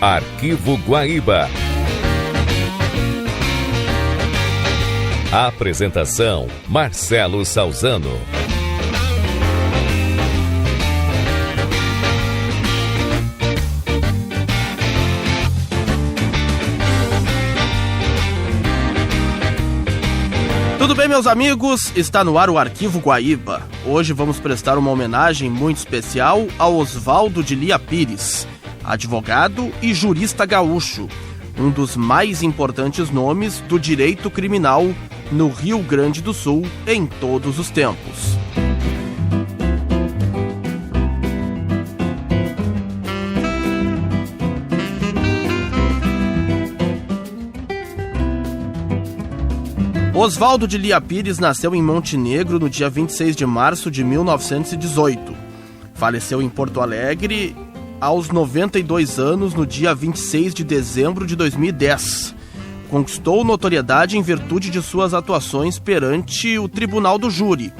Arquivo Guaíba. Apresentação: Marcelo Salzano. Tudo bem, meus amigos? Está no ar o Arquivo Guaíba. Hoje vamos prestar uma homenagem muito especial ao Oswaldo de Lia Pires, advogado e jurista gaúcho, um dos mais importantes nomes do direito criminal no Rio Grande do Sul em todos os tempos. Oswaldo de Lia Pires nasceu em Montenegro no dia 26 de março de 1918. Faleceu em Porto Alegre aos 92 anos no dia 26 de dezembro de 2010. Conquistou notoriedade em virtude de suas atuações perante o Tribunal do Júri,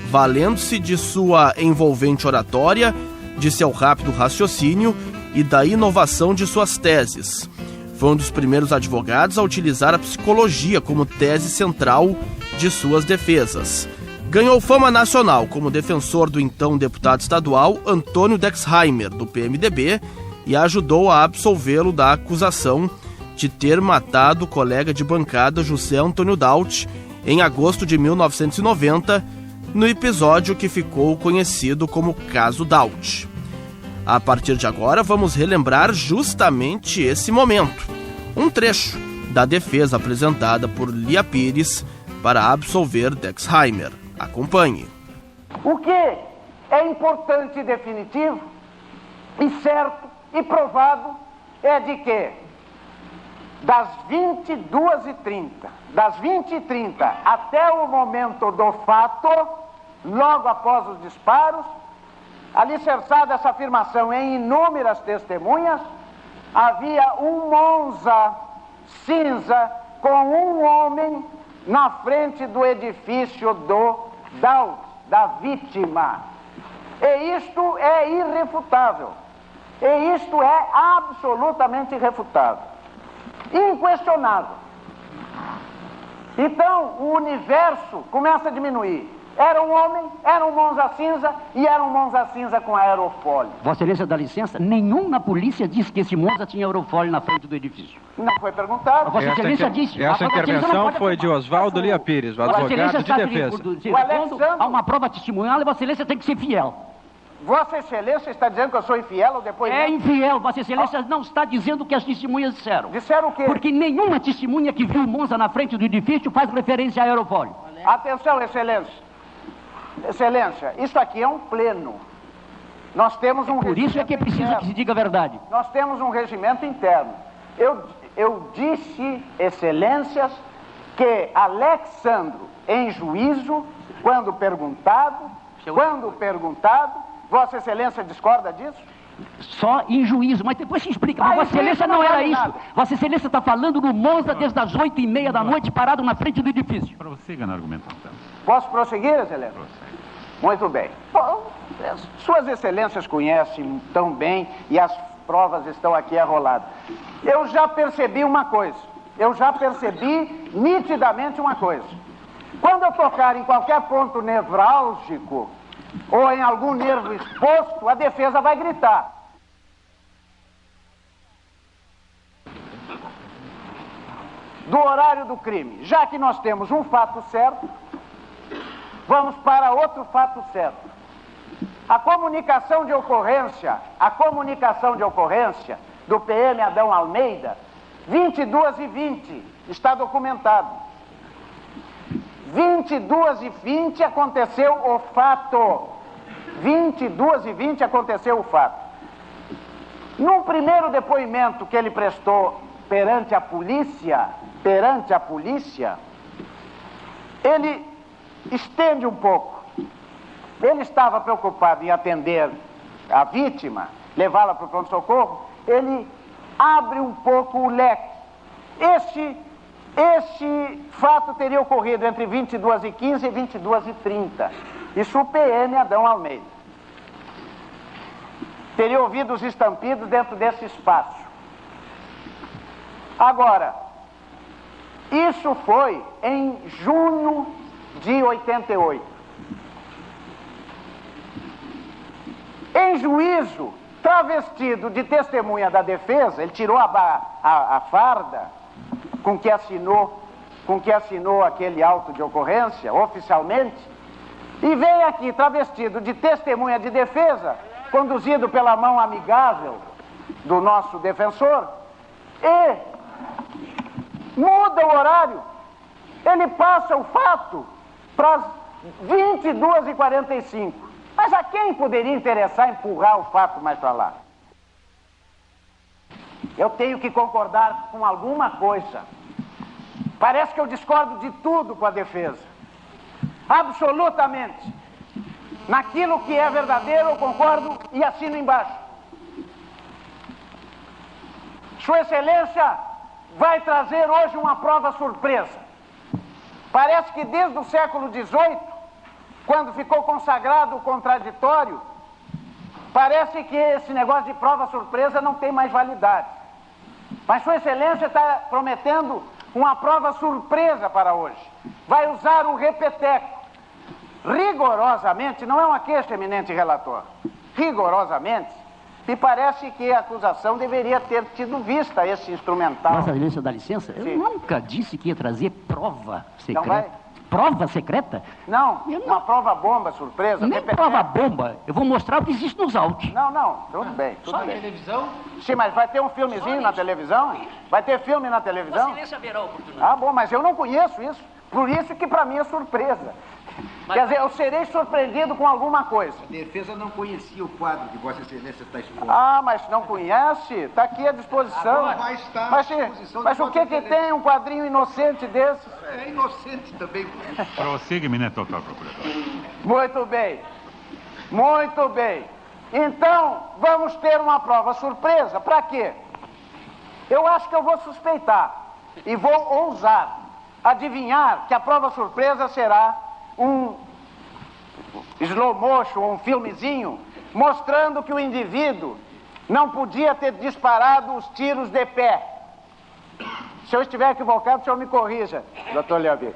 valendo-se de sua envolvente oratória, de seu rápido raciocínio e da inovação de suas teses. Foi um dos primeiros advogados a utilizar a psicologia como tese central de suas defesas. Ganhou fama nacional como defensor do então deputado estadual Antônio Dexheimer, do PMDB, e ajudou a absolvê-lo da acusação de ter matado o colega de bancada José Antônio Daut em agosto de 1990, no episódio que ficou conhecido como Caso Daut. A partir de agora, vamos relembrar justamente esse momento. Um trecho da defesa apresentada por Lia Pires para absolver Dexheimer. Acompanhe. O que é importante e definitivo, e certo e provado, é de que das 22h30 até o momento do fato, logo após os disparos, alicerçada essa afirmação em inúmeras testemunhas, havia um Monza cinza com um homem na frente do edifício do Daut, da vítima. E isto é irrefutável. E isto é absolutamente irrefutável. Inquestionável. Então, o universo começa a diminuir. Era um homem, era um Monza cinza e era um Monza cinza com aerofólio. Vossa Excelência dá licença? Nenhum na polícia disse que esse Monza tinha aerofólio na frente do edifício. Não foi perguntado. Vossa Excelência disse. Essa intervenção foi de Oswaldo Lia Pires, o advogado de defesa. Quando há uma prova testemunhal, Vossa Excelência tem que ser fiel. Vossa Excelência está dizendo que eu sou infiel ao depoimento? É infiel. Vossa Excelência não está dizendo o que as testemunhas disseram. Disseram o quê? Porque nenhuma testemunha que viu o Monza na frente do edifício faz referência a aerofólio. Atenção, Excelência. Excelência, isso aqui é um pleno. Nós temos um Por isso é que precisa interno. que se diga a verdade. Nós temos um regimento interno. Eu disse, Excelências, que Alexandro, em juízo, quando perguntado, Vossa Excelência discorda disso? Só em juízo, mas depois se explica. Mas Vossa Excelência não era isso. Vossa Excelência está falando no Monza desde as 8h30 da noite, parado na frente do edifício. Prossiga na argumentação. Posso prosseguir, Excelência? Muito bem. Bom, Suas Excelências conhecem tão bem e as provas estão aqui arroladas. Eu já percebi nitidamente uma coisa. Quando eu tocar em qualquer ponto nevrálgico ou em algum nervo exposto, a defesa vai gritar. Do horário do crime. Já que nós temos um fato certo, vamos para outro fato certo. A comunicação de ocorrência do PM Adão Almeida, 22h20, está documentado. 22h20 aconteceu o fato. 22h20 aconteceu o fato. Num primeiro depoimento que ele prestou perante a polícia, ele estende um pouco. Ele estava preocupado em atender a vítima, levá-la para o pronto-socorro. Ele abre um pouco o leque. Este fato teria ocorrido entre 22h15 e 22h30. Isso o PM Adão Almeida. Teria ouvido os estampidos dentro desse espaço. Agora, isso foi em junho de 88. Em juízo, travestido de testemunha da defesa, ele tirou a farda com que assinou aquele auto de ocorrência, oficialmente, e veio aqui travestido de testemunha de defesa, conduzido pela mão amigável do nosso defensor, e muda o horário. Ele passa o fato para as 22h45. Mas a quem poderia interessar empurrar o fato mais para lá? Eu tenho que concordar com alguma coisa. Parece que eu discordo de tudo com a defesa. Absolutamente. Naquilo que é verdadeiro eu concordo e assino embaixo. Sua Excelência vai trazer hoje uma prova surpresa. Parece que desde o século XVIII, quando ficou consagrado o contraditório, parece que esse negócio de prova surpresa não tem mais validade. Mas Sua Excelência está prometendo uma prova surpresa para hoje. Vai usar o repeteco. Rigorosamente, não é uma queixa, eminente relator, rigorosamente, me parece que a acusação deveria ter tido vista esse instrumental. Vossa Excelência, dá licença? Sim. Eu nunca disse que ia trazer prova secreta. Então vai. Prova secreta? Não, uma prova bomba surpresa. Nem prova bomba. Eu vou mostrar o que existe nos autos. Não, tudo bem, tudo Só bem. na televisão? Sim, mas vai ter um filmezinho na televisão? Vai ter filme na televisão? Vossa Excelência haverá oportunidade. Ah, bom, mas eu não conheço isso. Por isso que para mim é surpresa. Quer dizer, eu serei surpreendido com alguma coisa. A defesa não conhecia o quadro que Vossa Excelência está expondo. Ah, mas não conhece? Está aqui à disposição. Agora vai estar Mas, à disposição mas de o que Vossa que Excelência. tem um quadrinho inocente desses? É inocente também. Prossiga, eminente doutor procurador. Muito bem. Muito bem. Então, vamos ter uma prova surpresa. Para quê? Eu acho que eu vou suspeitar e vou ousar adivinhar que a prova surpresa será um slow motion, um filmezinho, mostrando que o indivíduo não podia ter disparado os tiros de pé. Se eu estiver equivocado, o senhor me corrija, doutor Leovir.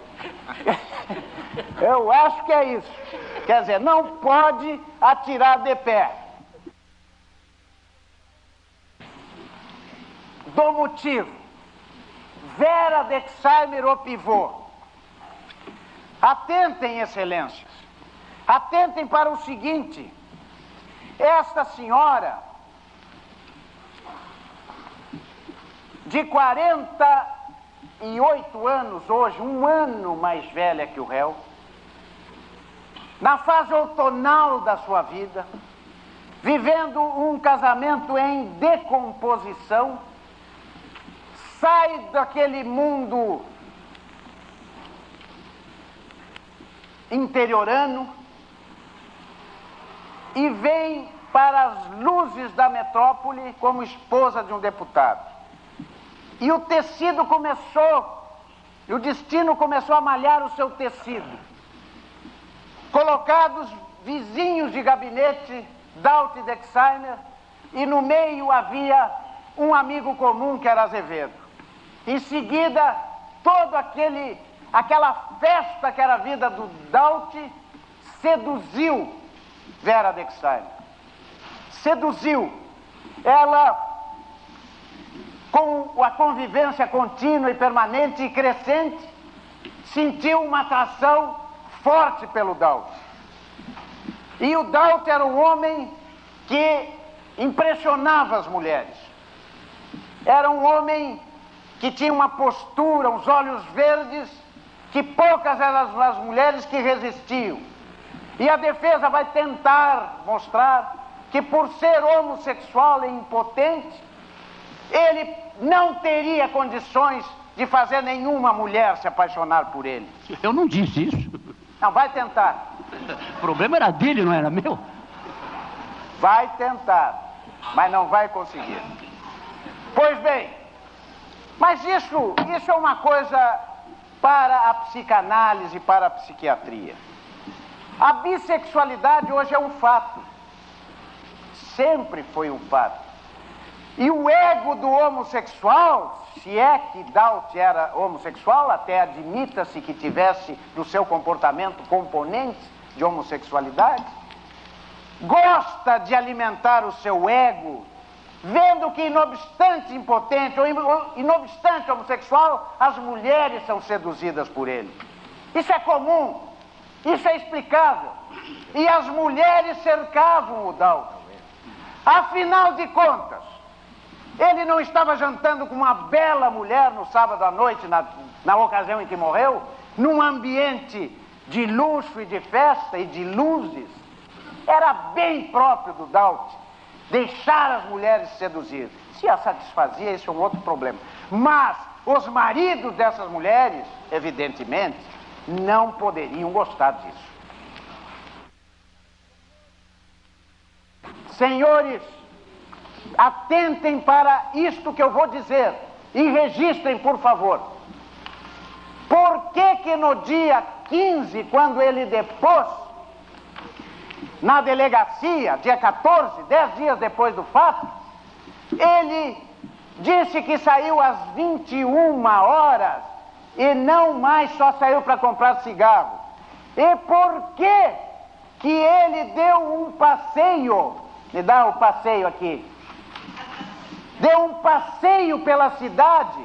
Eu acho que é isso. Quer dizer, não pode atirar de pé. Do motivo. Vera Dexheimer, o pivô. Atentem, excelências. Atentem para o seguinte. Esta senhora, de 48 anos hoje, um ano mais velha que o réu, na fase outonal da sua vida, vivendo um casamento em decomposição, sai daquele mundo interiorano e vem para as luzes da metrópole como esposa de um deputado. E o tecido começou, e o destino começou a malhar o seu tecido. Colocados vizinhos de gabinete, Dought e Dexheimer, e no meio havia um amigo comum que era Azevedo. Em seguida, toda aquela festa que era a vida do Dought seduziu Vera Dexheimer. Seduziu. Ela, com a convivência contínua e permanente e crescente, sentiu uma atração forte pelo Dought. E o Dought era um homem que impressionava as mulheres. Era um homem que tinha uma postura, uns olhos verdes, que poucas eram as mulheres que resistiam. E a defesa vai tentar mostrar que, por ser homossexual e impotente, ele não teria condições de fazer nenhuma mulher se apaixonar por ele. Eu não disse isso. Não, vai tentar. O problema era dele, não era meu. Vai tentar, mas não vai conseguir. Pois bem, mas isso é uma coisa para a psicanálise, para a psiquiatria. A bissexualidade hoje é um fato. Sempre foi um fato. E o ego do homossexual, se é que Dought era homossexual, até admita-se que tivesse no seu comportamento componentes de homossexualidade, gosta de alimentar o seu ego, vendo que, inobstante impotente ou inobstante homossexual, as mulheres são seduzidas por ele. Isso é comum, isso é explicável. E as mulheres cercavam o Dought. Afinal de contas, ele não estava jantando com uma bela mulher no sábado à noite, na ocasião em que morreu, num ambiente de luxo e de festa e de luzes. Era bem próprio do Dought deixar as mulheres seduzir. Se a satisfazia, isso é um outro problema. Mas os maridos dessas mulheres, evidentemente, não poderiam gostar disso. Senhores, atentem para isto que eu vou dizer e registrem, por favor. Por que no dia 15, quando ele depôs na delegacia, dia 14, 10 dias depois do fato, ele disse que saiu às 21 horas e não mais só saiu para comprar cigarro? E por que ele deu um passeio? Me dá o passeio aqui. Deu um passeio pela cidade.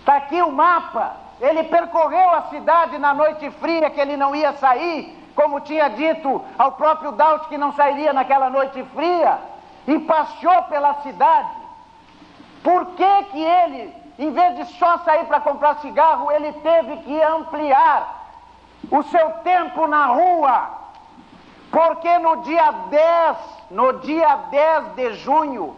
Está aqui o mapa. Ele percorreu a cidade na noite fria, que ele não ia sair, como tinha dito ao próprio Dought que não sairia naquela noite fria, e passeou pela cidade. Por que ele, em vez de só sair para comprar cigarro, ele teve que ampliar o seu tempo na rua? Porque no dia 10 de junho,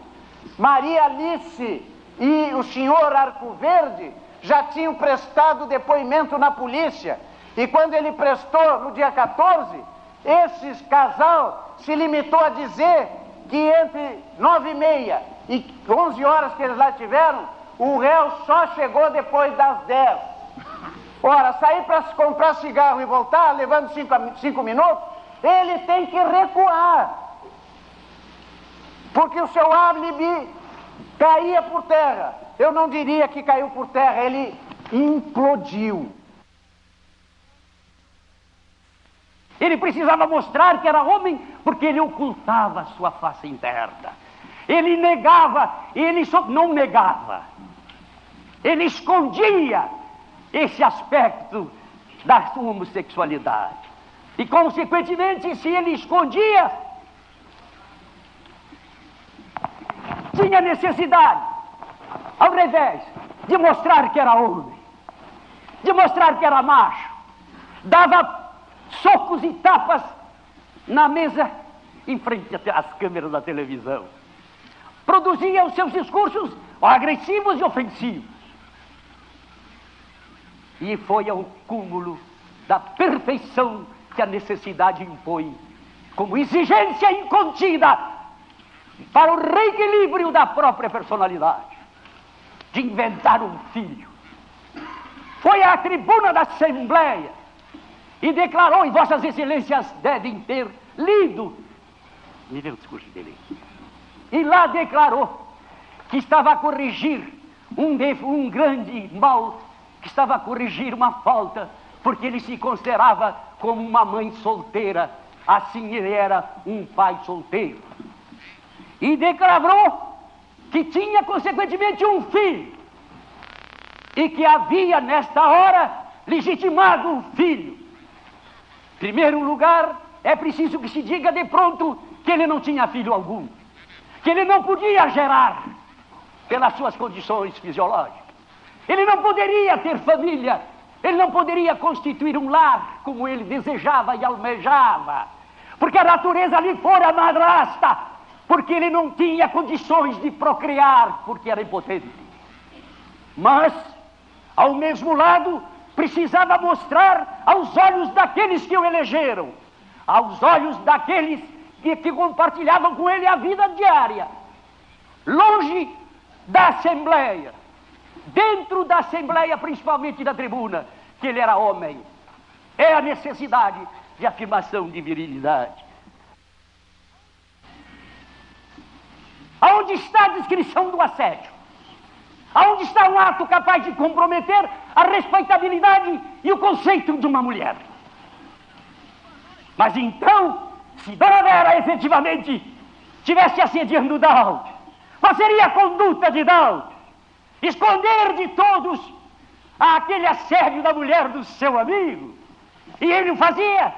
Maria Alice e o senhor Arcoverde já tinham prestado depoimento na polícia. E quando ele prestou no dia 14, esse casal se limitou a dizer que entre 9h30 e 11 horas que eles lá tiveram, o réu só chegou depois das 10. Ora, sair para comprar cigarro e voltar, levando 5 minutos, ele tem que recuar. Porque o seu álibi caía por terra. Eu não diria que caiu por terra, ele implodiu. Ele precisava mostrar que era homem porque ele ocultava a sua face interna. Ele negava, ele só não negava. Ele escondia esse aspecto da sua homossexualidade. E, consequentemente, se ele escondia, tinha necessidade, ao invés de mostrar que era homem, de mostrar que era macho, dava socos e tapas na mesa em frente às câmeras da televisão. Produzia os seus discursos agressivos e ofensivos. E foi ao cúmulo da perfeição que a necessidade impõe, como exigência incontida para o reequilíbrio da própria personalidade, de inventar um filho. Foi à tribuna da Assembleia e declarou, e Vossas Excelências devem ter lido, me vê o discurso dele, e lá declarou que estava a corrigir um grande mal, que estava a corrigir uma falta, porque ele se considerava como uma mãe solteira, assim ele era um pai solteiro. E declarou que tinha, consequentemente, um filho, e que havia, nesta hora, legitimado um filho. Em primeiro lugar, é preciso que se diga de pronto que ele não tinha filho algum, que ele não podia gerar pelas suas condições fisiológicas. Ele não poderia ter família, ele não poderia constituir um lar como ele desejava e almejava, porque a natureza lhe fora madrasta, porque ele não tinha condições de procriar, porque era impotente. Mas, ao mesmo lado, precisava mostrar aos olhos daqueles que o elegeram, aos olhos daqueles que compartilhavam com ele a vida diária, longe da Assembleia, dentro da Assembleia, principalmente da tribuna, que ele era homem. É a necessidade de afirmação de virilidade. Aonde Aonde está a descrição do assédio? Aonde está um ato capaz de comprometer a respeitabilidade e o conceito de uma mulher? Mas então, se Dona Vera efetivamente tivesse assediando Daud, qual seria a conduta de Daud? Esconder de todos aquele assédio da mulher do seu amigo. E ele o fazia.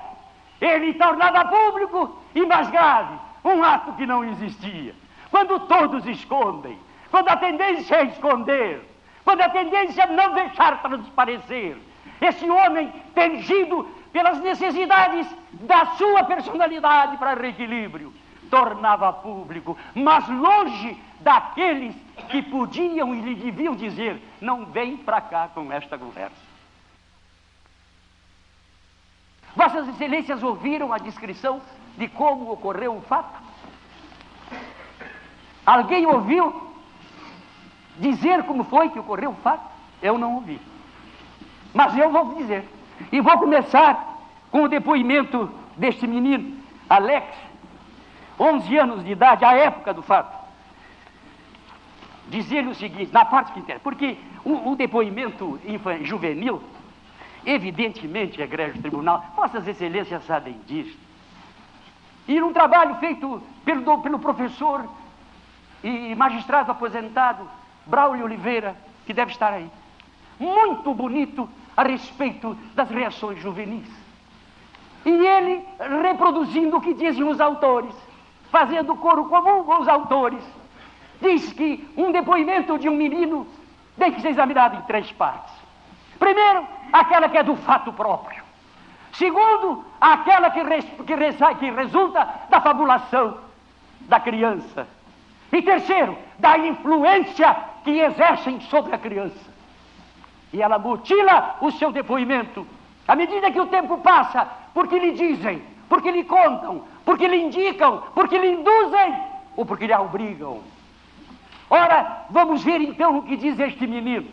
Ele tornava público e, mais grave, um ato que não existia. Quando todos escondem, quando a tendência é esconder, quando a tendência é não deixar transparecer, esse homem tingido pelas necessidades da sua personalidade para reequilíbrio, tornava público, mas longe daqueles que podiam e lhe deviam dizer: não vem para cá com esta conversa. Vossas Excelências ouviram a descrição de como ocorreu o fato? Alguém ouviu dizer como foi que ocorreu o fato? Eu não ouvi. Mas eu vou dizer. E vou começar com o depoimento deste menino, Alex, 11 anos de idade, à época do fato. Dizer-lhe o seguinte, na parte que interessa, porque o depoimento juvenil, evidentemente, egrégio tribunal, Vossas Excelências sabem disso. E num trabalho feito pelo professor e magistrado aposentado, Braulio Oliveira, que deve estar aí. Muito bonito a respeito das reações juvenis. E ele reproduzindo o que dizem os autores, fazendo coro comum com os autores. Diz que um depoimento de um menino tem que ser examinado em 3 partes. Primeiro, aquela que é do fato próprio. Segundo, aquela que resulta da fabulação da criança. E terceiro, da influência que exercem sobre a criança. E ela mutila o seu depoimento à medida que o tempo passa, porque lhe dizem, porque lhe contam, porque lhe indicam, porque lhe induzem ou porque lhe obrigam. Ora, vamos ver então o que diz este menino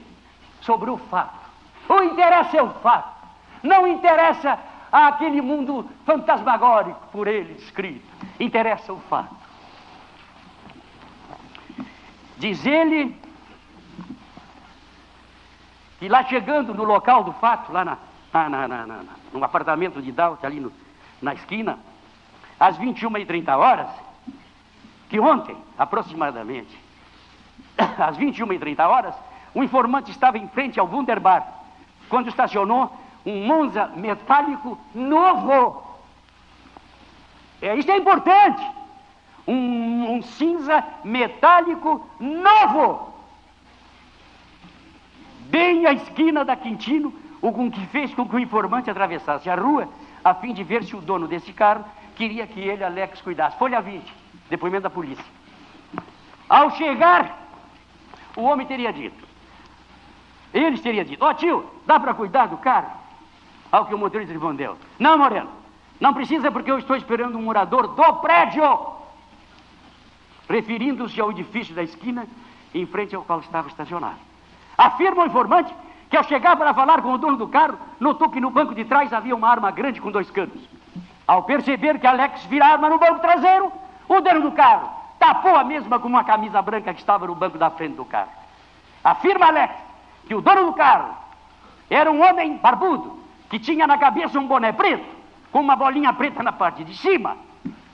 sobre o fato. O interessa é o fato, não interessa aquele mundo fantasmagórico por ele escrito, interessa o fato. Diz ele que lá chegando no local do fato, lá no apartamento de Daud, ali na esquina, às 21h30, que ontem, aproximadamente, às 21h30, o informante estava em frente ao Wunderbar, quando estacionou um Monza metálico novo. Isso é importante. Um cinza metálico novo. Bem à esquina da Quintino, o que fez com que o informante atravessasse a rua, a fim de ver se o dono desse carro queria que ele, Alex, cuidasse. Folha 20, depoimento da polícia. Ao chegar, o homem teria dito, eles teriam dito: ó tio, dá para cuidar do carro? Ao que o motorista respondeu: não, Moreno, não precisa, porque eu estou esperando um morador do prédio, referindo-se ao edifício da esquina em frente ao qual estava estacionado. Afirma o informante que, ao chegar para falar com o dono do carro, notou que no banco de trás havia uma arma grande com 2 canos. Ao perceber que Alex vira a arma no banco traseiro, o dono do carro tapou a mesma com uma camisa branca que estava no banco da frente do carro. Afirma Alex que o dono do carro era um homem barbudo, que tinha na cabeça um boné preto, com uma bolinha preta na parte de cima.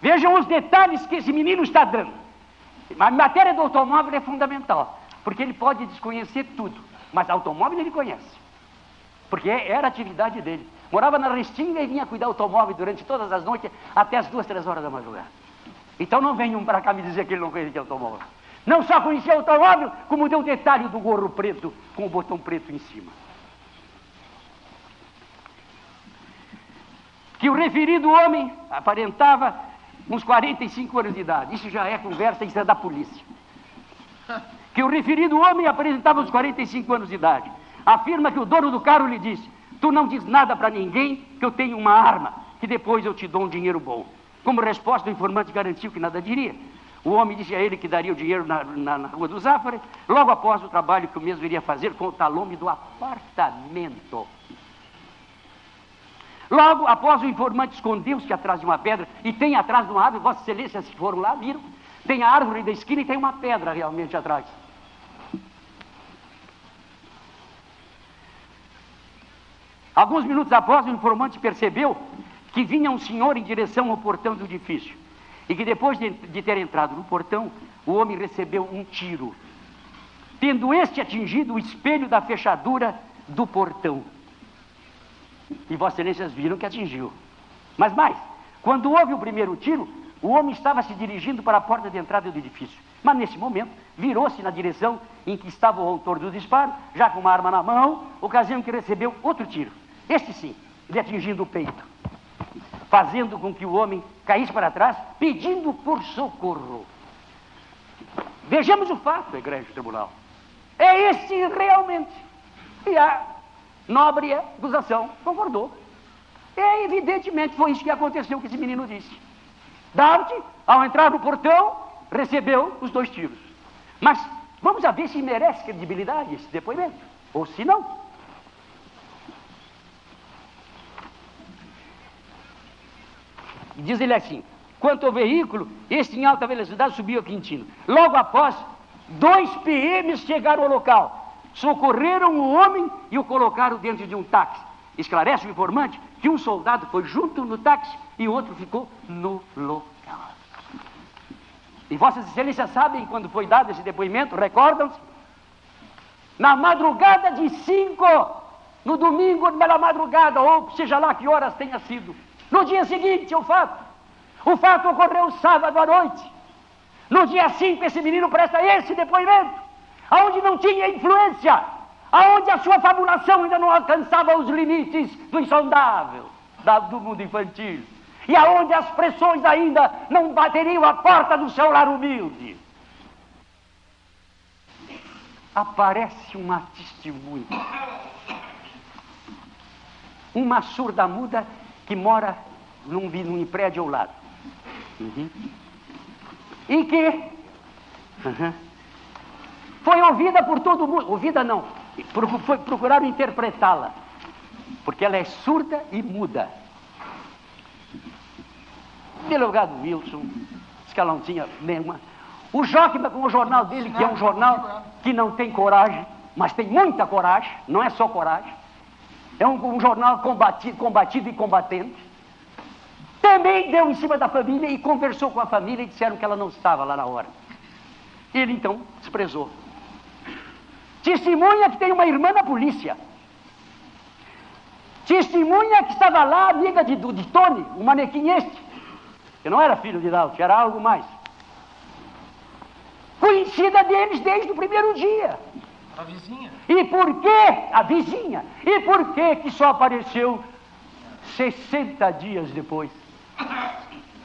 Vejam os detalhes que esse menino está dando. A matéria do automóvel é fundamental, porque ele pode desconhecer tudo, mas automóvel ele conhece, porque era a atividade dele. Morava na Restinga e vinha cuidar do automóvel durante todas as noites, até as 2, 3 horas da madrugada. Então não venham para cá me dizer que ele não conhecia automóvel. Não só conhecia automóvel, como deu o detalhe do gorro preto, com o botão preto em cima. Que o referido homem aparentava uns 45 anos de idade. Isso já é conversa, isso é da polícia. Que o referido homem apresentava uns 45 anos de idade. Afirma que o dono do carro lhe disse: tu não diz nada para ninguém, que eu tenho uma arma, que depois eu te dou um dinheiro bom. Como resposta, o informante garantiu que nada diria. O homem disse a ele que daria o dinheiro na Rua do Zafari, logo após o trabalho que o mesmo iria fazer com o talume do apartamento. Logo após, o informante escondeu-se atrás de uma pedra, e tem atrás de uma árvore, Vossa Excelência, se foram lá, viram, Tem a árvore da esquina e tem uma pedra realmente atrás. Alguns minutos após, o informante percebeu que vinha um senhor em direção ao portão do edifício. E que depois de ter entrado no portão, o homem recebeu um tiro, tendo este atingido o espelho da fechadura do portão. E Vossas Excelências viram que atingiu. Mas mais, quando houve o primeiro tiro, o homem estava se dirigindo para a porta de entrada do edifício. Mas nesse momento, virou-se na direção em que estava o autor do disparo, já com uma arma na mão, ocasião em que recebeu outro tiro. Este sim, lhe atingindo o peito, fazendo com que o homem caísse para trás, pedindo por socorro. Vejamos o fato, Egrégio Tribunal. É esse realmente. E a nobre acusação concordou. E evidentemente foi isso que aconteceu, que esse menino disse. Dart, ao entrar no portão, recebeu os 2 tiros. Mas vamos a ver se merece credibilidade esse depoimento, ou se não. E diz ele assim: quanto ao veículo, este em alta velocidade subiu a Quintino. Logo após, 2 PMs chegaram ao local, socorreram o homem e o colocaram dentro de um táxi. Esclarece o informante que um soldado foi junto no táxi e o outro ficou no local. E Vossas Excelências sabem quando foi dado esse depoimento, recordam-se? Na madrugada de 5, no domingo pela madrugada, ou seja lá que horas tenha sido. No dia seguinte, o fato ocorreu sábado à noite. No dia 5, esse menino presta esse depoimento, aonde não tinha influência, aonde a sua fabulação ainda não alcançava os limites do insondável, do mundo infantil, e aonde as pressões ainda não bateriam a porta do seu lar humilde. Aparece uma testemunha, uma surda-muda que mora num prédio ao lado. E que foi ouvida por todo mundo. Ouvida não, procuraram interpretá-la, porque ela é surda e muda. O delegado Wilson disse que ela não tinha nenhuma. O Jockman, com o jornal dele, que é um jornal que não tem coragem, mas tem muita coragem, não é só coragem, é um jornal combatido e combatente, também deu em cima da família e conversou com a família e disseram que ela não estava lá na hora. Ele então desprezou. Testemunha que tem uma irmã na polícia. Testemunha que estava lá, amiga de Tony, o manequim este, que não era filho de Dalt, era algo mais. Conhecida deles desde o primeiro dia. A vizinha. E por quê? A vizinha. E por quê que só apareceu 60 dias depois?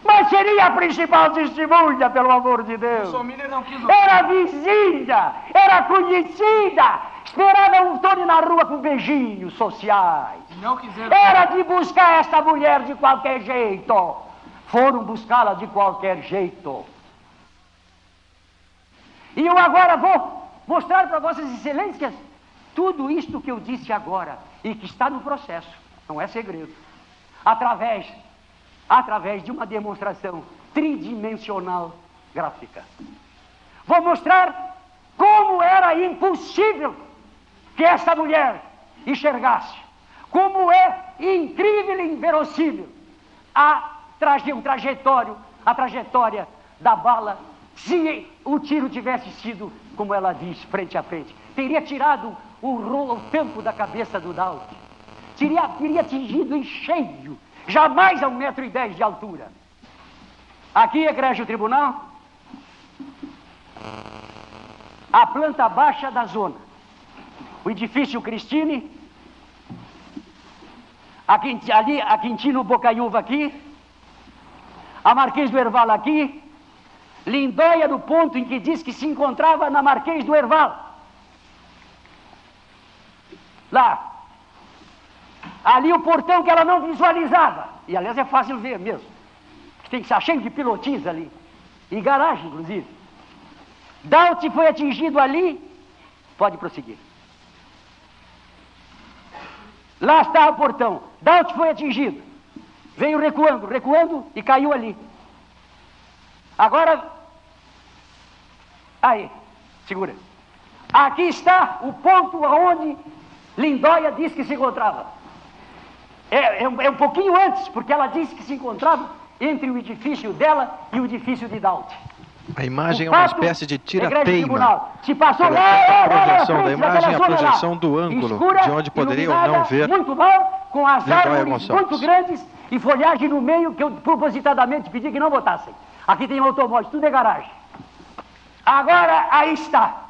Mas seria a principal testemunha, pelo amor de Deus. Não quis... Era vizinha, era conhecida. Esperava o Tony na rua com beijinhos sociais. Não quiseram... Era de buscar essa mulher de qualquer jeito. Foram buscá-la de qualquer jeito. E eu agora vou mostrar para Vossas Excelências tudo isto que eu disse agora e que está no processo, não é segredo, através de uma demonstração tridimensional gráfica. Vou mostrar como era impossível que essa mulher enxergasse, como é incrível e inverossímil a trajetória da bala. Se o tiro tivesse sido, como ela diz, frente a frente, teria tirado o tampo da cabeça do Dalt. Teria atingido em cheio, jamais a 1,10 m de altura. Aqui, Egrégio Tribunal, a planta baixa da zona. O edifício Cristine, ali, a Quintino Bocaiúva aqui, a Marquês do Herval aqui, Lindóia no ponto em que diz que se encontrava na Marquês do Herval. Lá. Ali o portão que ela não visualizava. E aliás é fácil ver mesmo. Tem que estar cheio de pilotis ali. E garagem, inclusive. Dalt foi atingido ali. Pode prosseguir. Lá está o portão. Dalt foi atingido. Veio recuando e caiu ali. Agora, Aí, segura. Aqui está o ponto onde Lindóia disse que se encontrava. É um pouquinho antes, porque ela disse que se encontrava entre o edifício dela e o edifício de Daut. A imagem é uma espécie de tira-teima. Se passou a projeção da imagem é a projeção do ângulo, escura, de onde poderia ou não ver muito mal, com as árvores Gonçalves. muito grandes e folhagem no meio, que eu propositadamente pedi que não botassem. Aqui tem automóvel, tudo é garagem. Agora, aí está.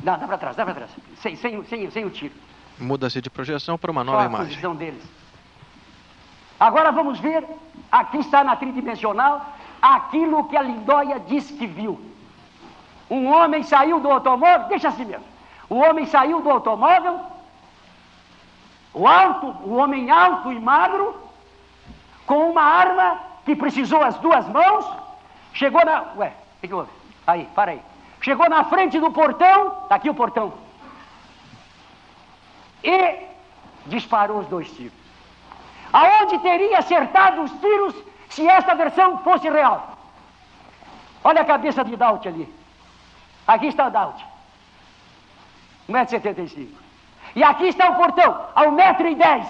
Não, dá para trás, sem o tiro. Muda-se de projeção para uma nova imagem. A posição deles. Agora vamos ver, aqui está na tridimensional, aquilo que a Lindóia disse que viu. Um homem saiu do automóvel, deixa assim mesmo. O homem saiu do automóvel, o homem alto e magro, com uma arma que precisou as duas mãos, chegou na... Ué, o que houve? Aí, para aí. Chegou na frente do portão, está aqui o portão, e disparou os 2 tiros. Aonde teria acertado os tiros se esta versão fosse real? Olha a cabeça de Daut ali. Aqui está Daut. 1,75 m. E aqui está o portão, a 1,10 m.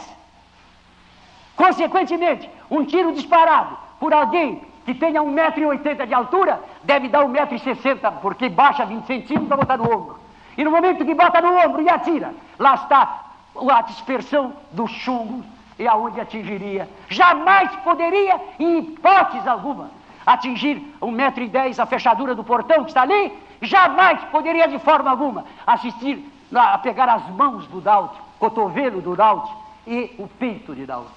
Consequentemente, um tiro disparado por alguém que tenha 1,80 m de altura, deve dar 1,60 m, porque baixa 20 centímetros para botar no ombro. E no momento que bota no ombro e atira, lá está a dispersão do chumbo e aonde atingiria. Jamais poderia, em hipótese alguma, atingir 1,10 m a fechadura do portão que está ali, jamais poderia de forma alguma assistir a pegar as mãos do Daut, cotovelo do Daut e o peito de Daut.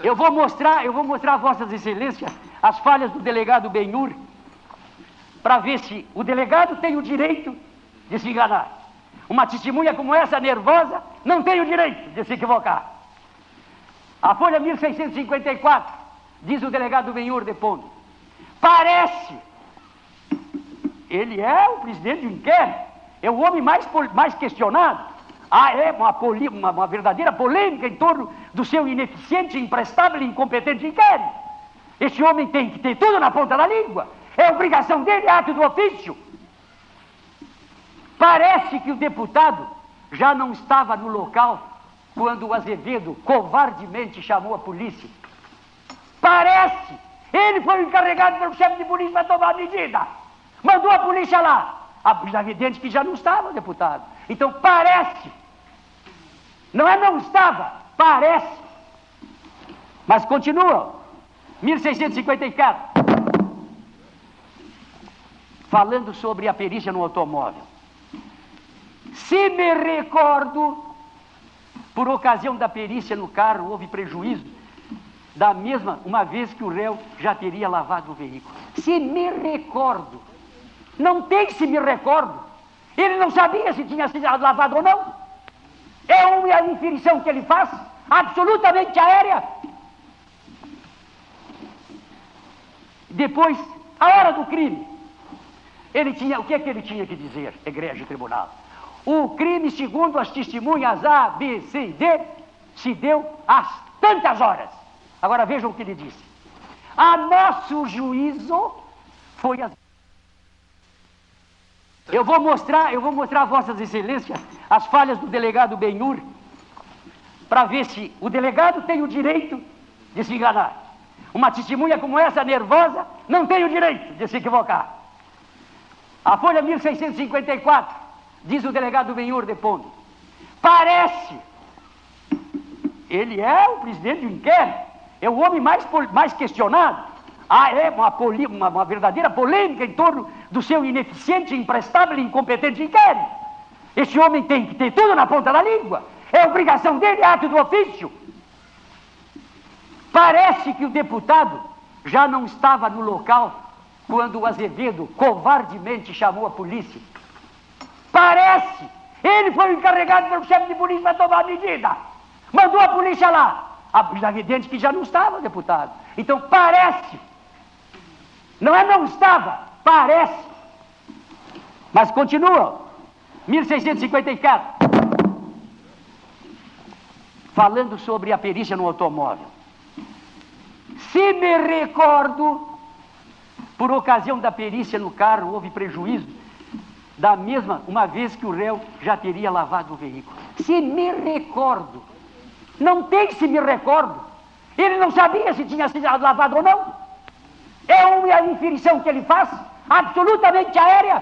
Eu vou mostrar a Vossas Excelências as falhas do delegado Benhur, para ver se o delegado tem o direito de se enganar. Uma testemunha como essa, nervosa, não tem o direito de se equivocar. A folha 1654, diz o delegado Benhur depondo, parece, ele é o presidente do inquérito, é o homem mais questionado. É uma verdadeira polêmica em torno do seu ineficiente, imprestável e incompetente inquérito. Esse homem tem que ter tudo na ponta da língua. É obrigação dele, é ato do ofício. Parece que o deputado já não estava no local quando o Azevedo covardemente chamou a polícia. Parece. Ele foi encarregado pelo chefe de polícia para tomar a medida. Mandou a polícia lá. É evidente que já não estava, deputado. Então parece. Não estava, parece. Mas continua. 1654. Falando sobre a perícia no automóvel. Se me recordo, por ocasião da perícia no carro, houve prejuízo da mesma, uma vez que o réu já teria lavado o veículo. Se me recordo. Não tem se me recordo. Ele não sabia se tinha sido lavado ou não. É uma inferição que ele faz, absolutamente aérea. Depois, a hora do crime, o que é que ele tinha que dizer, egrégio tribunal? O crime, segundo as testemunhas A, B, C e D, se deu às tantas horas. Agora vejam o que ele disse. A nosso juízo foi as... Eu vou mostrar a Vossas Excelências as falhas do delegado Benhur, para ver se o delegado tem o direito de se enganar. Uma testemunha como essa, nervosa, não tem o direito de se equivocar. A folha 1654, diz o delegado Benhur depondo, parece, ele é o presidente do inquérito, é o homem mais questionado. É uma verdadeira polêmica em torno do seu ineficiente, imprestável e incompetente inquérito. Esse homem tem que ter tudo na ponta da língua. É obrigação dele, é ato do ofício. Parece que o deputado já não estava no local quando o Azevedo covardemente chamou a polícia. Parece. Ele foi encarregado pelo chefe de polícia para tomar a medida. Mandou a polícia lá. É evidente que já não estava, deputado. Então parece. Não estava, parece. Mas continua. 1654. Falando sobre a perícia no automóvel. Se me recordo, por ocasião da perícia no carro, houve prejuízo da mesma, uma vez que o réu já teria lavado o veículo. Se me recordo, não tem se me recordo, ele não sabia se tinha sido lavado ou não. É uma inferição que ele faz, absolutamente aérea.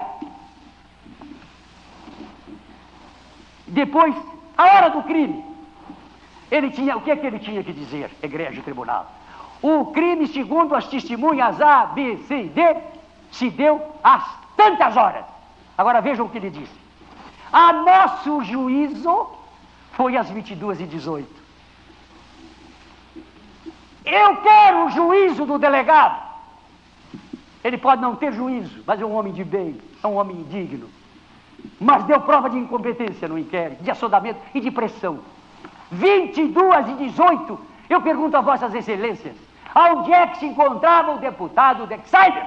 Depois, a hora do crime, o que é que ele tinha que dizer, egrégio tribunal? O crime, segundo as testemunhas A, B, C e D, se deu às tantas horas. Agora vejam o que ele disse. A nosso juízo foi às 22h18. Eu quero o juízo do delegado. Ele pode não ter juízo, mas é um homem de bem, é um homem digno. Mas deu prova de incompetência no inquérito, de assodamento e de pressão. 22h18, eu pergunto a vossas excelências, onde é que se encontrava o deputado Dexaider?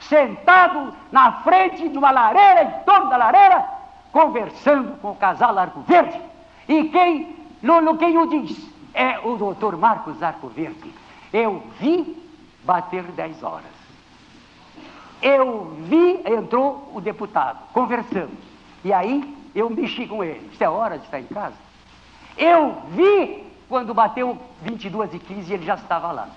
Sentado na frente de uma lareira, em torno da lareira, conversando com o casal Arco Verde. E quem o diz? É o doutor Marcos Arco Verde. Eu vi bater 10 horas. Eu vi, entrou o deputado, conversamos. E aí eu mexi com ele. Isso é hora de estar em casa? Eu vi quando bateu 22h15 e ele já estava lá.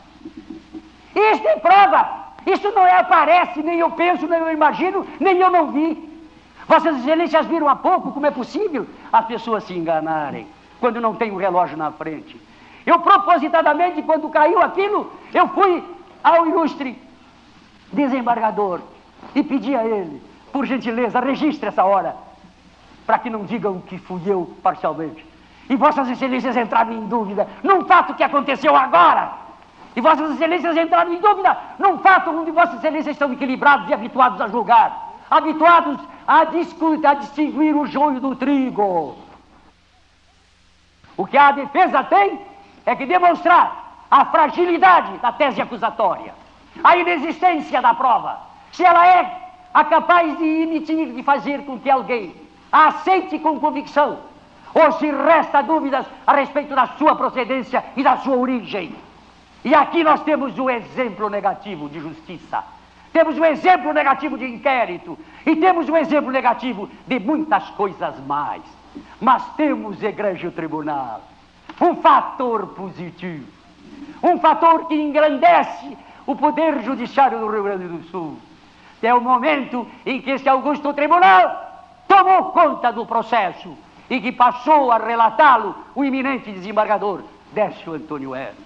Isso é prova. Isso não aparece, nem eu penso, nem eu imagino, nem eu não vi. Vossas excelências viram há pouco como é possível as pessoas se enganarem quando não tem o relógio na frente. Eu propositadamente, quando caiu aquilo, eu fui ao ilustre desembargador e pedi a ele, por gentileza, registre essa hora, para que não digam que fui eu parcialmente. E vossas excelências entraram em dúvida num fato que aconteceu agora. E vossas excelências entraram em dúvida num fato onde vossas excelências estão equilibrados e habituados a julgar, habituados a distinguir o joio do trigo. O que a defesa tem é que demonstrar a fragilidade da tese acusatória, a inexistência da prova, se ela é capaz de fazer com que alguém a aceite com convicção, ou se resta dúvidas a respeito da sua procedência e da sua origem. E aqui nós temos o exemplo negativo de justiça, temos o exemplo negativo de inquérito, e temos o exemplo negativo de muitas coisas mais. Mas temos, egrégio tribunal, um fator positivo, um fator que engrandece o poder judiciário do Rio Grande do Sul. É o momento em que esse augusto tribunal tomou conta do processo e que passou a relatá-lo o eminente desembargador Décio Antônio Hermes.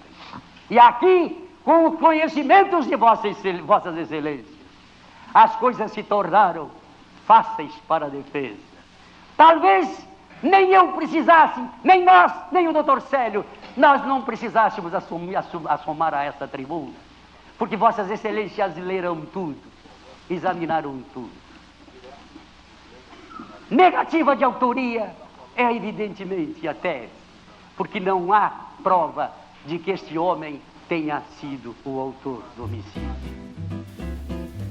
E aqui, com os conhecimentos de vossas excelências, as coisas se tornaram fáceis para a defesa. Talvez nem eu precisasse, nem nós, nem o doutor Célio, nós não precisássemos assomar a essa tribuna, porque vossas excelências leram tudo, examinaram tudo. Negativa de autoria é evidentemente a tese, porque não há prova de que este homem tenha sido o autor do homicídio.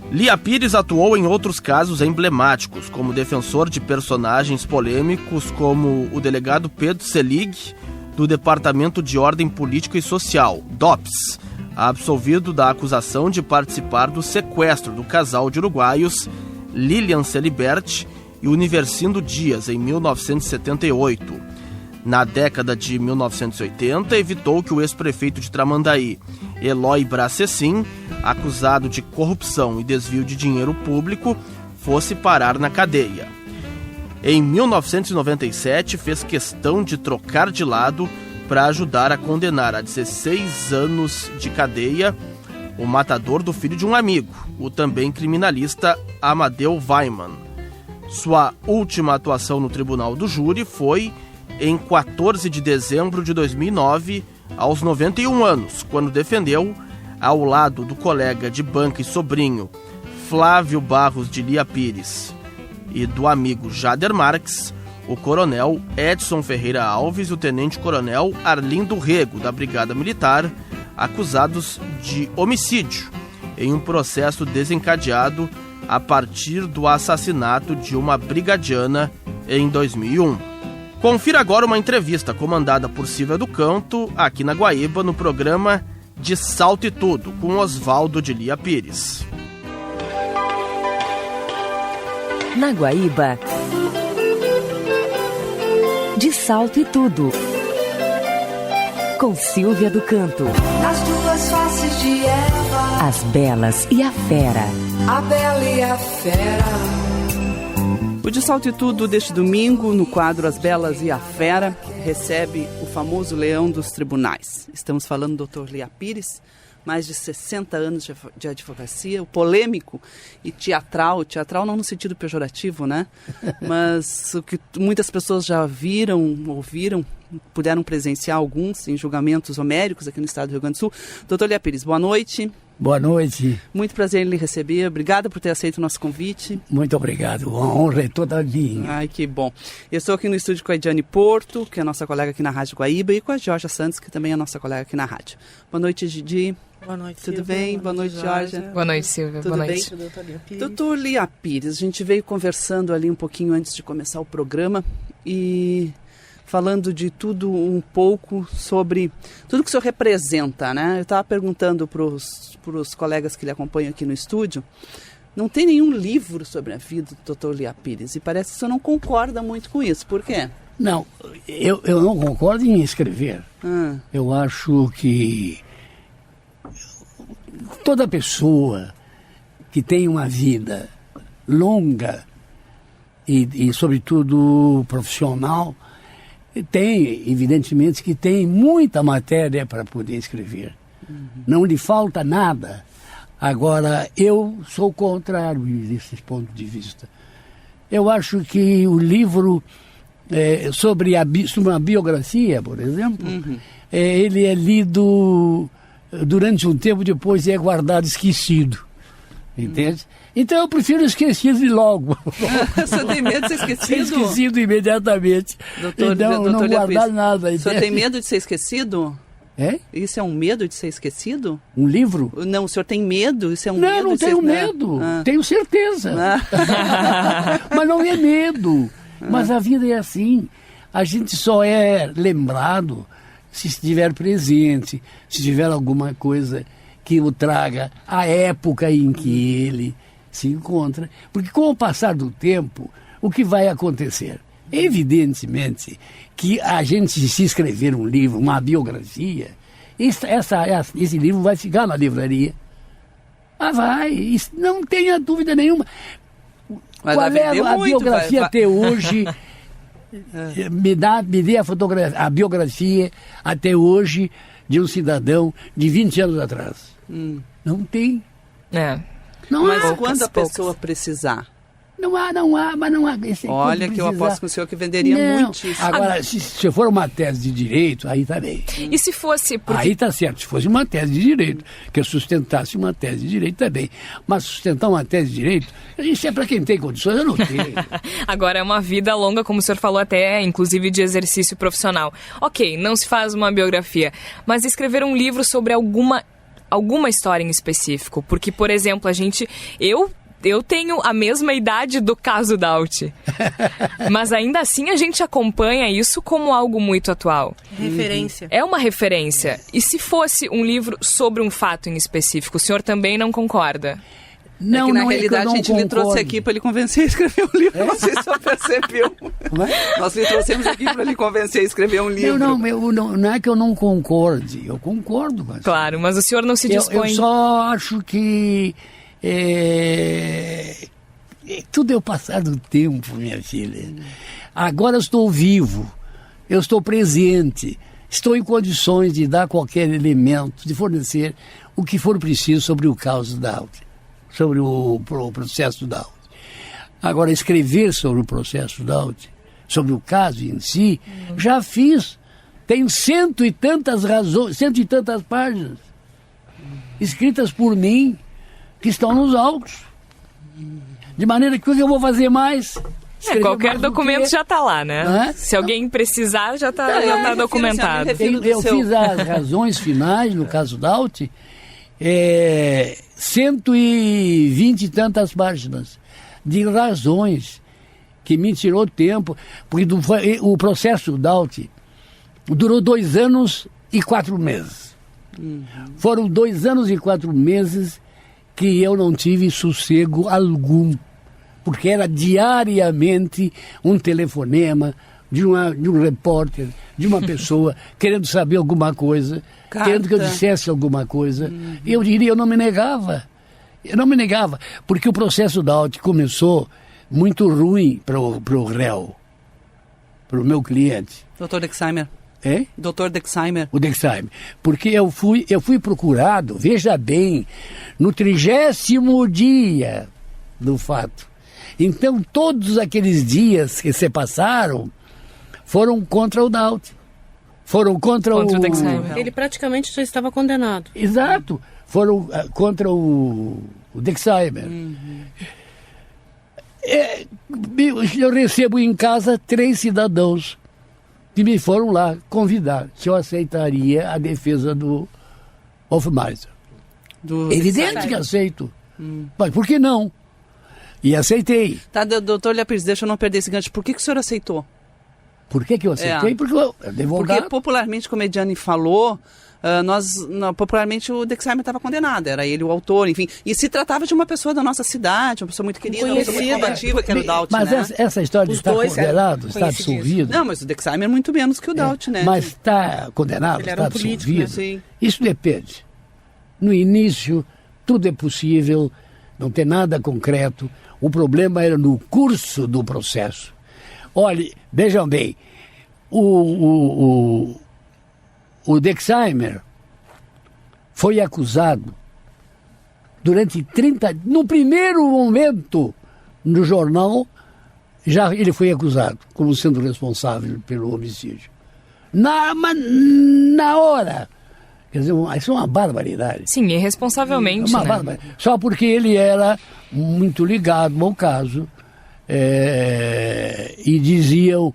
Lia Pires atuou em outros casos emblemáticos, como defensor de personagens polêmicos como o delegado Pedro Selig, do Departamento de Ordem Política e Social, DOPS, absolvido da acusação de participar do sequestro do casal de uruguaios Lilian Celiberti e Universindo Dias, em 1978. Na década de 1980, evitou que o ex-prefeito de Tramandaí, Eloy Bracessim, acusado de corrupção e desvio de dinheiro público, fosse parar na cadeia. Em 1997, fez questão de trocar de lado para ajudar a condenar a 16 anos de cadeia o matador do filho de um amigo, o também criminalista Amadeu Weimann. Sua última atuação no Tribunal do Júri foi em 14 de dezembro de 2009, aos 91 anos, quando defendeu, ao lado do colega de banca e sobrinho Flávio Barros de Lia Pires e do amigo Jader Marques, o coronel Edson Ferreira Alves e o tenente-coronel Arlindo Rego, da Brigada Militar, acusados de homicídio em um processo desencadeado a partir do assassinato de uma brigadiana em 2001. Confira agora uma entrevista comandada por Silvia do Canto, aqui na Guaíba, no programa De Salto e Tudo, com Oswaldo de Lia Pires. Na Guaíba, De Salto e Tudo, com Silvia do Canto. As duas faces de Eva, As Belas e a Fera. a Bela e a Fera. O De Salto e Tudo deste domingo, no quadro As Belas e a Fera, recebe o famoso leão dos tribunais. Estamos falando do Dr. Lia Pires, mais de 60 anos de advocacia, o polêmico e teatral não no sentido pejorativo, né? Mas o que muitas pessoas já viram, ouviram, puderam presenciar alguns em julgamentos homéricos aqui no estado do Rio Grande do Sul. Dr. Lia Pires, boa noite. Boa noite. Muito prazer em lhe receber. Obrigada por ter aceito o nosso convite. Muito obrigado. A honra é toda minha. Ai, que bom. Eu estou aqui no estúdio com a Ediane Porto, que é a nossa colega aqui na Rádio Guaíba, e com a Georgia Santos, que também é a nossa colega aqui na rádio. Boa noite, Didi. Boa noite, Tudo Silvia. bem? Boa noite, Georgia. Boa noite, Silvia. Tudo Boa bem? noite. Doutor Lia Pires, a gente veio conversando ali um pouquinho antes de começar o programa e falando de tudo um pouco sobre tudo que o senhor representa, né? Eu estava perguntando para os colegas que lhe acompanham aqui no estúdio, não tem nenhum livro sobre a vida do Dr. Lia Pires e parece que o senhor não concorda muito com isso. Por quê? Não, eu não concordo em escrever. Eu acho que toda pessoa que tem uma vida longa e sobretudo profissional, tem, evidentemente, que tem muita matéria para poder escrever. Não lhe falta nada. Agora, eu sou o contrário desse ponto de vista. Eu acho que o livro sobre uma biografia, por exemplo, ele é lido durante um tempo, depois é guardado esquecido. Entende? Então eu prefiro esquecer logo. Você tem medo de ser esquecido? Ser esquecido imediatamente. Doutor, então, não guardar nada. O senhor tem medo de ser esquecido? É? Isso é um medo de ser esquecido? Um livro? Não, o senhor tem medo? Isso é um medo? Não tenho medo. Tenho certeza. Mas não é medo. Mas a vida é assim. A gente só é lembrado se estiver presente, se tiver alguma coisa que o traga à época em que ele se encontra. Porque com o passar do tempo, o que vai acontecer? Evidentemente que a gente, se escrever um livro, uma biografia, esse livro vai ficar na livraria. Vai, não tenha dúvida nenhuma. Mas qual é a biografia até hoje? Me dê a biografia até hoje de um cidadão de 20 anos atrás. Não tem. Mas quando a pessoa precisar? Não há. Olha que eu aposto com o senhor que venderia muitíssimo. Agora, se for uma tese de direito, aí tá bem. E se fosse... Aí tá certo, se fosse uma tese de direito, que eu sustentasse uma tese de direito, tá bem. Mas sustentar uma tese de direito, isso é para quem tem condições, eu não tenho. Agora, é uma vida longa, como o senhor falou até, inclusive de exercício profissional. Ok, não se faz uma biografia, mas escrever um livro sobre alguma história em específico. Porque, por exemplo, eu tenho a mesma idade do caso Dauti. Mas ainda assim a gente acompanha isso como algo muito atual. Referência. É uma referência. E se fosse um livro sobre um fato em específico, o senhor também não concorda? Não, na realidade a gente lhe trouxe aqui para ele convencer a escrever um livro. Não sei se o senhor percebeu. Nós lhe trouxemos aqui para ele convencer a escrever um livro. Não é que eu não concorde. Eu concordo com isso. Claro, mas o senhor não se dispõe... Eu só acho que... tudo é o passar do tempo, minha filha. Agora eu estou vivo, eu estou presente, estou em condições de dar qualquer elemento, de fornecer o que for preciso sobre o caso Dauti, sobre o processo Dauti. Agora, escrever sobre o processo Dauti, sobre o caso em si, já fiz. Tem cento e tantas páginas escritas por mim, que estão nos autos. De maneira que o que eu vou fazer mais? Qualquer documento já está lá, né? Se alguém precisar, já está documentado. Eu fiz as razões finais, no caso Dauti, 120 e tantas páginas de razões que me tirou tempo, porque o processo Dauti durou 2 anos e 4 meses. Foram 2 anos e 4 meses que eu não tive sossego algum, porque era diariamente um telefonema de um repórter, de uma pessoa querendo saber alguma coisa, querendo que eu dissesse alguma coisa. E eu diria, eu não me negava, porque o processo Daut começou muito ruim para o réu, para o meu cliente. Dr. Dexheimer. É? Dr. Dexheimer. O Dexheimer. Porque eu fui procurado, veja bem, no 30º dia do fato. Então, todos aqueles dias que se passaram foram contra o Daut. Foram contra o Dexheimer. Ele praticamente já estava condenado. Exato. Foram contra o Dexheimer. Eu recebo em casa 3 cidadãos que me foram lá convidar se eu aceitaria a defesa do Hofmeister. Evidente que aceito. Mas por que não? E aceitei. Tá, doutor Liapires, deixa eu não perder esse gancho. Por que o senhor aceitou? Por que eu aceitei? Porque eu advogado... Porque popularmente, como a Ediane falou, popularmente o Dexheimer estava condenado. Era ele o autor, enfim. E se tratava de uma pessoa da nossa cidade, uma pessoa muito querida, uma pessoa muito combativa, que era o Daut, mas né? essa história de estar condenado, está absolvido... Não, mas o Dexheimer muito menos que o Daut, né? Mas está condenado, está absolvido. Né? Isso depende. No início, tudo é possível, não tem nada concreto. O problema era no curso do processo. Olha, vejam bem, o Dexheimer foi acusado durante 30... No primeiro momento, no jornal, já ele foi acusado como sendo responsável pelo homicídio. Na hora... Quer dizer, isso é uma barbaridade. Sim, irresponsavelmente, uma barbaridade. Só porque ele era muito ligado ao caso... e diziam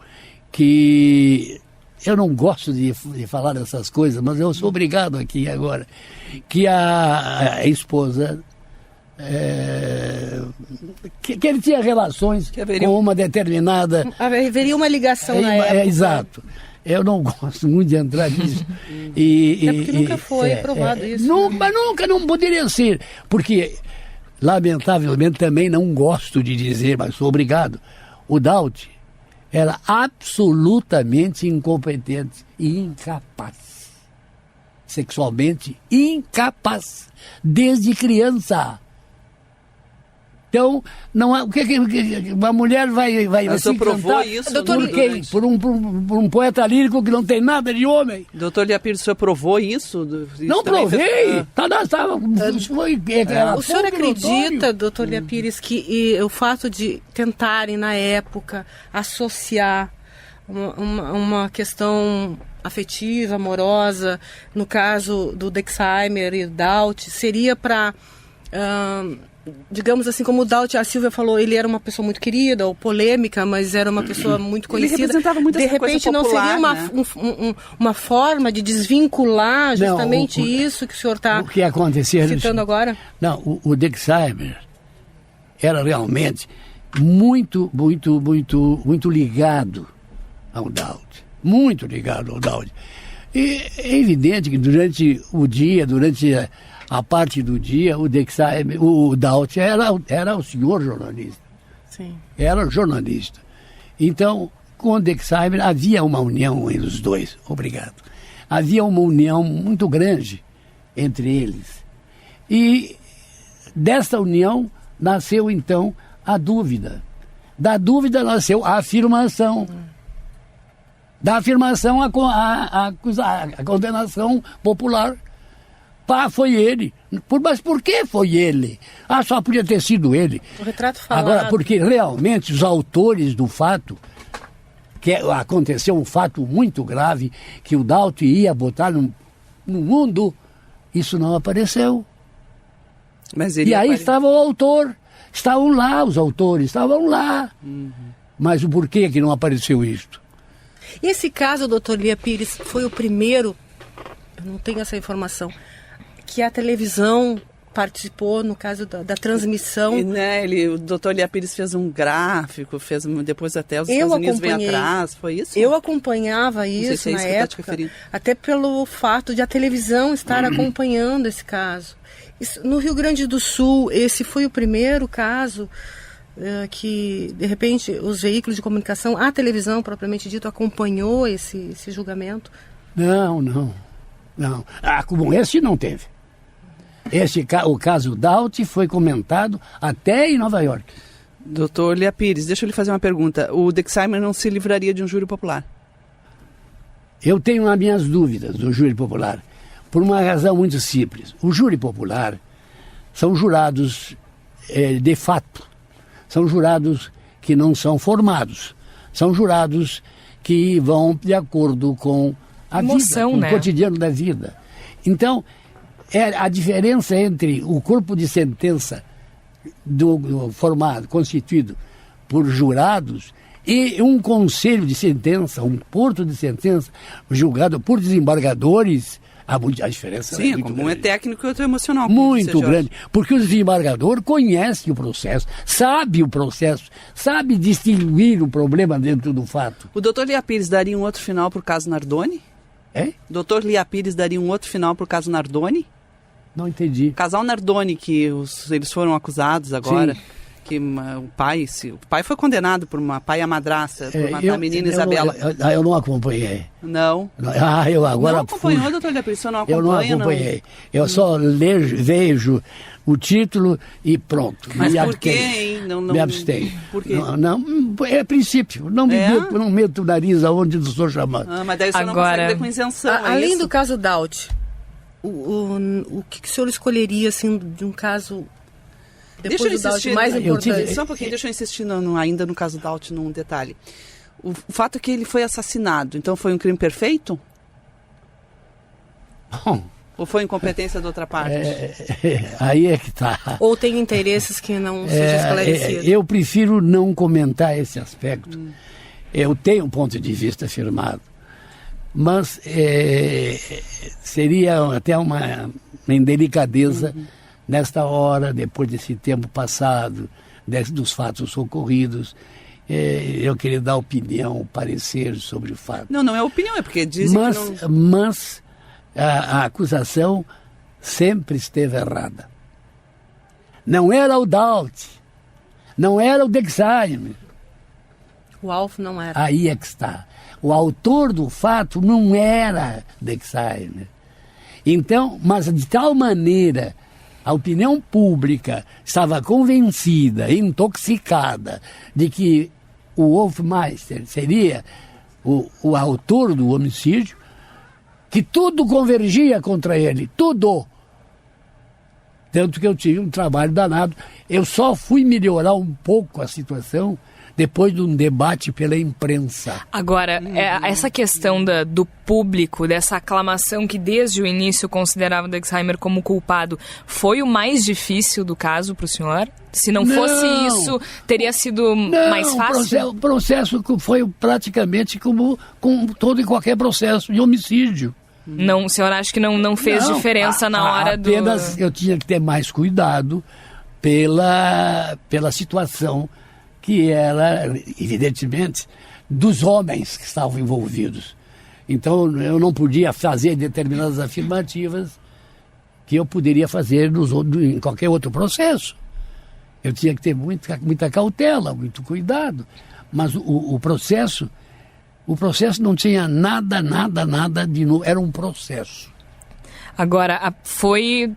que eu não gosto de falar dessas coisas, mas eu sou obrigado aqui agora, que a esposa que ele tinha relações com uma determinada... Haveria uma ligação na época. Exato. Eu não gosto muito de entrar nisso. Porque nunca foi provado isso. Mas nunca, não poderia ser, porque... Lamentavelmente também não gosto de dizer, mas sou obrigado. O Daut era absolutamente incompetente e incapaz. Sexualmente incapaz. Desde criança. Então, não há, uma mulher vai se provou cantar isso, por quem? Por um poeta lírico que não tem nada de homem. Doutor Liapires, o senhor provou isso? Não provei. O senhor acredita, doutor Liapires, que o fato de tentarem, na época, associar uma questão afetiva, amorosa, no caso do Dexheimer e Daut, seria para... digamos assim, como o Daut, a Silvia falou, ele era uma pessoa muito querida ou polêmica, mas era uma pessoa muito conhecida. Ele representava muito essa coisa popular, não seria uma forma de desvincular justamente isso que o senhor está citando agora? Não, o Dexheimer era realmente muito ligado ao Daut. Muito ligado ao Daut. E é evidente que durante a parte do dia, o Daut era o senhor jornalista. Sim. Era jornalista. Então, com o Dexheimer havia uma união entre os dois. Obrigado. Havia uma união muito grande entre eles. E dessa união nasceu, então, a dúvida. Da dúvida nasceu a afirmação. Da afirmação, a condenação popular. Foi ele. Mas por que foi ele? Só podia ter sido ele. O retrato falado. Agora, porque realmente os autores do fato, que aconteceu um fato muito grave, que o Daut ia botar no mundo, isso não apareceu. Mas e aí estava o autor, estavam lá os autores, estavam lá. Mas o porquê que não apareceu isto? E esse caso, doutor Liapires, foi o primeiro, eu não tenho essa informação, que a televisão participou, no caso da transmissão. E, né, o doutor Liapires fez um gráfico, depois até os Estados Unidos vem atrás, foi isso? Eu acompanhava isso na época, até pelo fato de a televisão estar acompanhando esse caso. No Rio Grande do Sul, esse foi o primeiro caso que, de repente, os veículos de comunicação, a televisão, propriamente dito, acompanhou esse julgamento? Não. Como esse não teve. O caso Daut foi comentado até em Nova York. Doutor Lia Pires, deixa eu lhe fazer uma pergunta. O Dexheimer não se livraria de um júri popular? Eu tenho as minhas dúvidas do júri popular, por uma razão muito simples. O júri popular são jurados de fato, são jurados que não são formados, são jurados que vão de acordo com a vida, com o cotidiano da vida. Então, a diferença entre o corpo de sentença formado, constituído por jurados, e um conselho de sentença, um porto de sentença, julgado por desembargadores, a diferença é muito grande. Um é técnico e outro é emocional. Muito grande, porque o desembargador conhece o processo, sabe distinguir o problema dentro do fato. O doutor Lia Pires daria um outro final para o caso Nardoni? O doutor Lia Pires daria um outro final para o caso Nardoni? Não entendi. O casal Nardoni, que eles foram acusados agora, sim, que o pai foi condenado por pai e a madrasta, por matar a menina Isabela. Eu não acompanhei. Não? Eu agora não acompanhou, doutor Lia Pires? Não acompanha, eu não acompanhei. Eu só vejo o título e pronto. Mas por quê, hein? Me abstenho. Por quê? Não, é princípio. Não meto o nariz aonde não sou chamado. Mas daí você não consegue ver com isenção. Além do caso Daut, o que o senhor escolheria, assim, de um caso... Deixa eu insistir, mais importante. Só um pouquinho, deixa eu insistir ainda no caso Daut num detalhe. O fato é que ele foi assassinado, então foi um crime perfeito? Bom, ou foi incompetência da outra parte? Aí é que está. Ou tem interesses que não sejam esclarecidos? Eu prefiro não comentar esse aspecto. Eu tenho um ponto de vista firmado, mas seria até uma indelicadeza nesta hora, depois desse tempo passado, dos fatos ocorridos, eu queria dar opinião, parecer sobre o fato. Não é opinião, é porque dizem que não... Mas a acusação sempre esteve errada. Não era o Daut, não era o Dexheimer. O Alf não era. Aí é que está. O autor do fato não era Dexheimer. Então, mas de tal maneira... A opinião pública estava convencida, intoxicada, de que o Hofmeister seria o autor do homicídio, que tudo convergia contra ele, tudo. Tanto que eu tive um trabalho danado. Eu só fui melhorar um pouco a situação depois de um debate pela imprensa. Agora, essa questão do público, dessa aclamação que desde o início considerava o Dexheimer como culpado, foi o mais difícil do caso para o senhor? Se não fosse isso, teria sido mais fácil? O processo foi praticamente como todo e qualquer processo de homicídio. Não, o senhor acha que não fez diferença na hora do... Apenas eu tinha que ter mais cuidado pela situação que era, evidentemente, dos homens que estavam envolvidos. Então, eu não podia fazer determinadas afirmativas que eu poderia fazer em qualquer outro processo. Eu tinha que ter muita cautela, muito cuidado. Mas o processo não tinha nada de novo. Era um processo. Agora, foi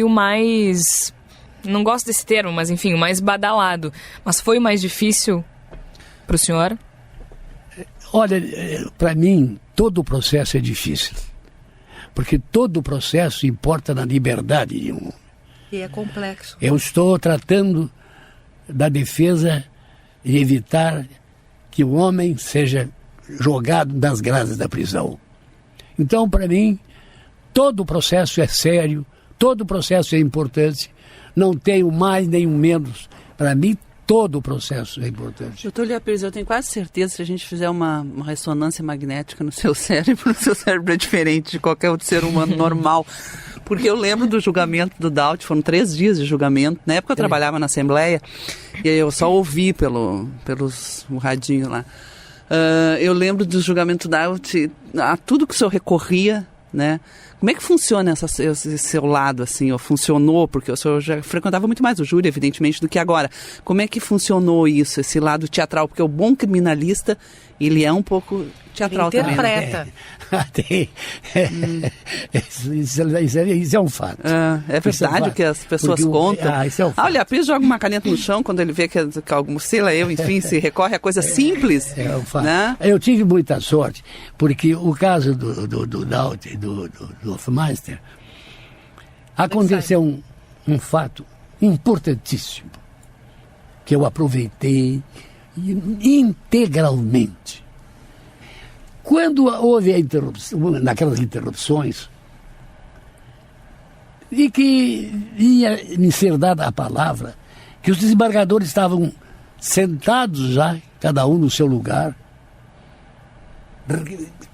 o mais... Não gosto desse termo, mas enfim, o mais badalado. Mas foi o mais difícil para o senhor? Olha, para mim, todo o processo é difícil. Porque todo o processo importa na liberdade de um. E é complexo. Eu estou tratando da defesa e evitar que o homem seja jogado nas grades da prisão. Então, para mim, todo o processo é sério, todo o processo é importante. Não tenho mais nem menos. Para mim, todo o processo é importante. Doutor Lia Pires, eu tenho quase certeza que se a gente fizer uma ressonância magnética no seu cérebro, o seu cérebro é diferente de qualquer outro ser humano normal. Porque eu lembro do julgamento do Daut, foram 3 dias de julgamento. Na época eu trabalhava na Assembleia, e aí eu só ouvi pelos radinho lá. Eu lembro do julgamento do Daut, a tudo que o senhor recorria né? Como é que funciona esse seu lado, assim, ou funcionou? Porque o senhor já frequentava muito mais o júri, evidentemente, do que agora. Como é que funcionou isso, esse lado teatral? Porque o bom criminalista, ele é um pouco teatral também. Interpreta. Isso é um fato. É verdade o que as pessoas contam. Isso é um fato. Olha, a Pires joga uma caneta no chão quando ele vê que algum, sei lá, enfim, se recorre a coisa simples. É um fato. Né? Eu tive muita sorte, porque o caso do Hofmeister, aconteceu um fato importantíssimo, que eu aproveitei integralmente. Quando houve a interrupção, naquelas interrupções, e que ia me ser dada a palavra, que os desembargadores estavam sentados já, cada um no seu lugar,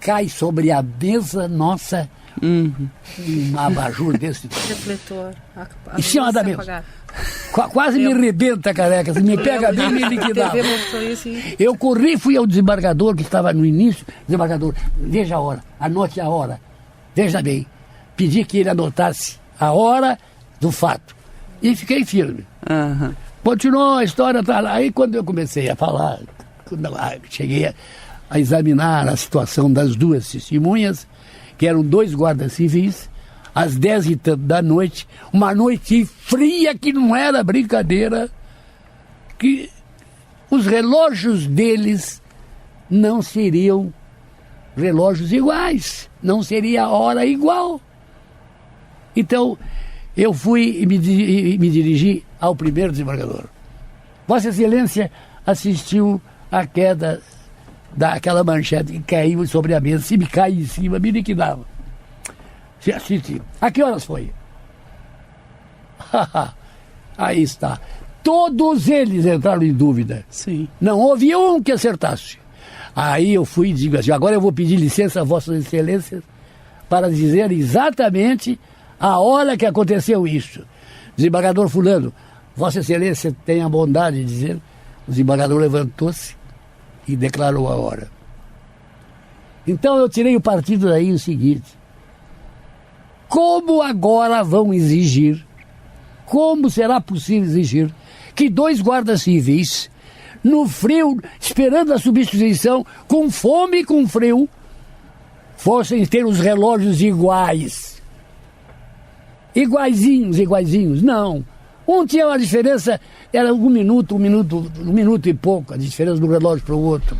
cai sobre a mesa nossa um abajur desse refletor. Em cima da mesa. Quase me rebenta, careca. Se me pega bem, me liquidava. Eu corri, fui ao desembargador que estava no início. Desembargador, veja a hora, anote a hora. Veja bem. Pedi que ele anotasse a hora do fato. E fiquei firme. Continuou a história. Tá lá. Aí quando eu comecei a falar, quando cheguei a examinar a situação das duas testemunhas, que eram 2 guardas civis, às 10 e tanto da noite, uma noite fria que não era brincadeira, que os relógios deles não seriam relógios iguais, não seria a hora igual. Então, eu fui e me dirigi ao primeiro desembargador. Vossa Excelência assistiu à queda daquela manchete que caiu sobre a mesa. Se me cair em cima, me liquidava. Se assistiu. A que horas foi? Aí está. Todos eles entraram em dúvida. Sim. Não houve um que acertasse. Aí eu fui e digo assim, agora eu vou pedir licença a Vossas Excelências para dizer exatamente a hora que aconteceu isso. Desembargador fulano, Vossa Excelência tem a bondade de dizer. O desembargador levantou-se e declarou a hora. Então eu tirei o partido daí o seguinte: como agora vão exigir, como será possível exigir que 2 guardas civis, no frio, esperando a substituição, com fome e com frio, fossem ter os relógios iguais? Iguaizinhos, não. Um tinha uma diferença, era um minuto e pouco, a diferença do relógio para o outro.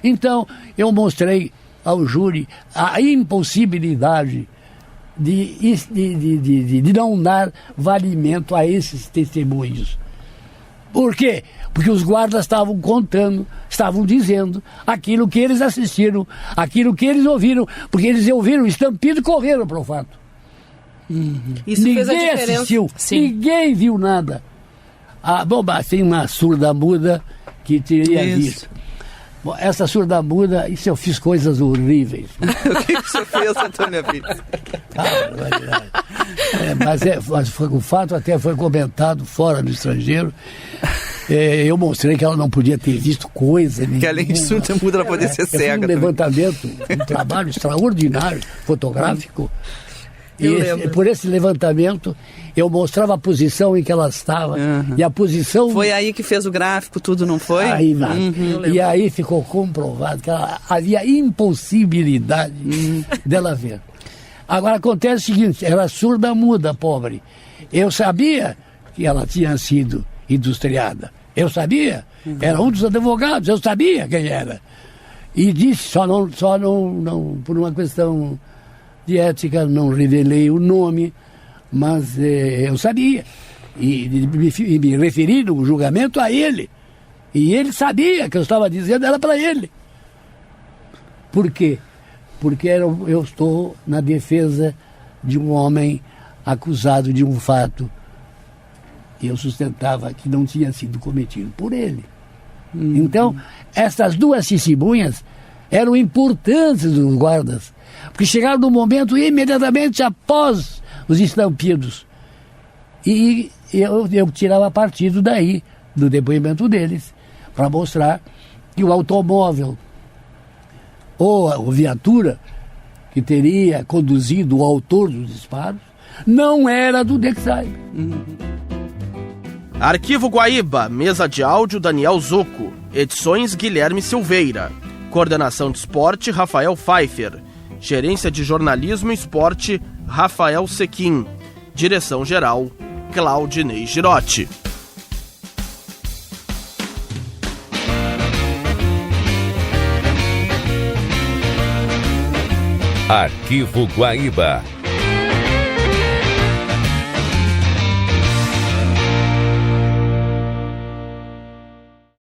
Então, eu mostrei ao júri a impossibilidade de não dar valimento a esses testemunhos. Por quê? Porque os guardas estavam contando, estavam dizendo aquilo que eles assistiram, aquilo que eles ouviram, porque eles ouviram o estampido e correram para o fato. Isso ninguém fez a diferença. Assistiu, ninguém viu nada. Tem uma surda-muda que teria visto. Bom, essa surda-muda, isso eu fiz coisas horríveis. O que você fez, Antônio Pires? Mas o fato até foi comentado fora do estrangeiro. Eu mostrei que ela não podia ter visto coisa nenhuma. Que além de surda-muda ela podia ser cega. Fiz um levantamento, um trabalho extraordinário, fotográfico. Por esse levantamento, eu mostrava a posição em que ela estava. E a posição... Foi aí que fez o gráfico, tudo, não foi? Aí nada. E aí ficou comprovado que havia impossibilidade dela ver. Agora acontece o seguinte, era surda-muda, pobre. Eu sabia que ela tinha sido industriada. Eu sabia. Era um dos advogados, eu sabia quem era. E disse, só não por uma questão de ética, não revelei o nome, mas eu sabia. E me referi no julgamento a ele. E ele sabia que eu estava dizendo, era para ele. Por quê? Porque eu estou na defesa de um homem acusado de um fato que eu sustentava que não tinha sido cometido por ele. Então, essas 2 testemunhas eram importantes dos guardas, porque chegaram no momento imediatamente após os estampidos. E eu tirava partido daí, do depoimento deles, para mostrar que o automóvel ou a viatura que teria conduzido o autor dos disparos, não era do Dexai. Arquivo Guaíba, mesa de áudio Daniel Zucco, edições Guilherme Silveira, coordenação de esporte Rafael Pfeiffer, gerência de jornalismo e esporte Rafael Sequim, direção-geral Claudinei Girotti. Arquivo Guaíba.